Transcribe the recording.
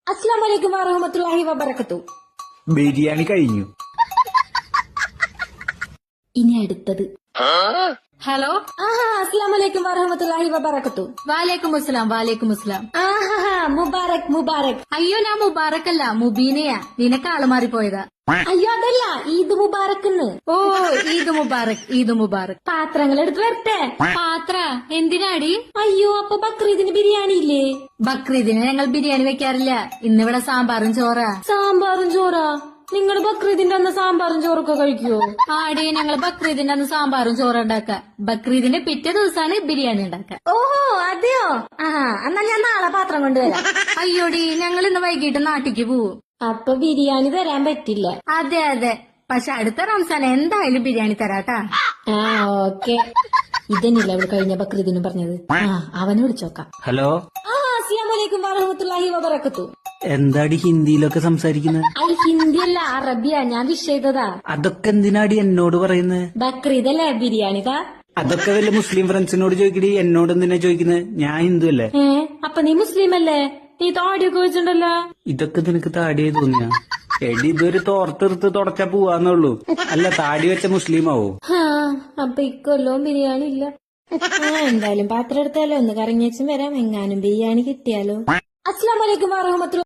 അസ്സലാമലൈക്കും വറഹ്മത്തുള്ളാഹി വബറകത്തു. ബിരിയാണി കഴിഞ്ഞു. ഇനി അടുത്തത്. ഹലോ. അസ്സലാമലൈക്കും വറഹ്മത്തുള്ളാഹി വബറകത്തു. വാലേക്കും അസ്സലാം. വാലേക്കും അസ്സലാം. മുബാറക് മുബാറക്. അയ്യോ, ഞാൻ മുബാറക്കല്ല, മുബീനയാ. നിനക്ക് ആള് മാറിപ്പോയതാ. അയ്യോ അതല്ല, ഈദ് മുബാറക്ന്ന്. ഓ, ഈദ് മുബാറക്, ഈദ് മുബാറക്. പാത്രങ്ങൾ എടുത്ത് വരട്ടെ. പാത്ര എന്തിനാടി? അയ്യോ, അപ്പൊ ബക്രീദിന് ബിരിയാണി ഇല്ലേ? ബക്രീദിന് ഞങ്ങൾ ബിരിയാണി വെക്കാറില്ല. ഇന്നിവിടെ സാമ്പാറും ചോറാ. സാമ്പാറും ചോറാ? നിങ്ങൾ ബക്രീദിന്റെ അന്ന് സാമ്പാറും ചോറൊക്കെ കഴിക്കുവോ? ആടി, ഞങ്ങൾ ബക്രീദിന്റെ അന്ന് സാമ്പാറും ചോറും ഉണ്ടാക്ക. ബക്രീദിന്റെ പിറ്റേ ദിവസമാണ് ബിരിയാണി ഉണ്ടാക്ക. ഓഹോ അതെയോ. എന്നാ ഞാൻ നാളെ പാത്രം കൊണ്ടുവരാം. അയ്യോടി, ഞങ്ങൾ ഇന്ന് വൈകിട്ട് നാട്ടിക്ക് പോവും. അപ്പൊ ബിരിയാണി തരാൻ പറ്റില്ല. അതെ അതെ, പക്ഷെ അടുത്ത റംസാൻ എന്തായാലും ബിരിയാണി തരാട്ടാ. ഓക്കെ. ഇതന്നെയല്ലേ അവള് കഴിഞ്ഞ ബക്രീദിനും പറഞ്ഞത്. അവനെ വിളിച്ചോക്കാം. ഹലോ. അസ്സലാമലൈക്കും വറഹ്മത്തുള്ളാഹി വബറകത്തു. എന്താടി ഹിന്ദിയിലൊക്കെ സംസാരിക്കുന്നത്? ഹിന്ദി അല്ല, അറബിയാ. ഞാൻ വിഷയതാ. അതൊക്കെ എന്തിനാടി എന്നോട് പറയുന്നത്? ബക്രീദല്ലേ, ബിരിയാണി താ. അതൊക്കെ വല്ല മുസ്ലിം ഫ്രണ്ട്സിനോട് ചോദിക്കടി, എന്നോട് എന്തിനാ ചോദിക്കുന്നത്? ഞാൻ ഹിന്ദു അല്ലേ? അപ്പൊ നീ മുസ്ലിം അല്ലേ? നീ താടിയൊക്കെ വെച്ചിട്ടുണ്ടല്ലോ. ഇതൊക്കെ നിനക്ക് താടിയായി തോന്നിയ? എടി, ഇതൊരു തോർത്തെടുത്ത് തുടച്ചാ പോവാന്നുള്ളൂ. അല്ല, താടി വെച്ച മുസ്ലിം ആവോ? അപ്പൊ ഇക്കൊല്ലവും ബിരിയാണി ഇല്ല. എന്തായാലും പാത്രം എടുത്താലോ, ഒന്ന് കറങ്ങിച്ചും വരാം. എങ്ങാനും ബിരിയാണി കിട്ടിയാലോ. അസ്സലാമലൈക്കും വറഹ്മത്തുള്ളാഹി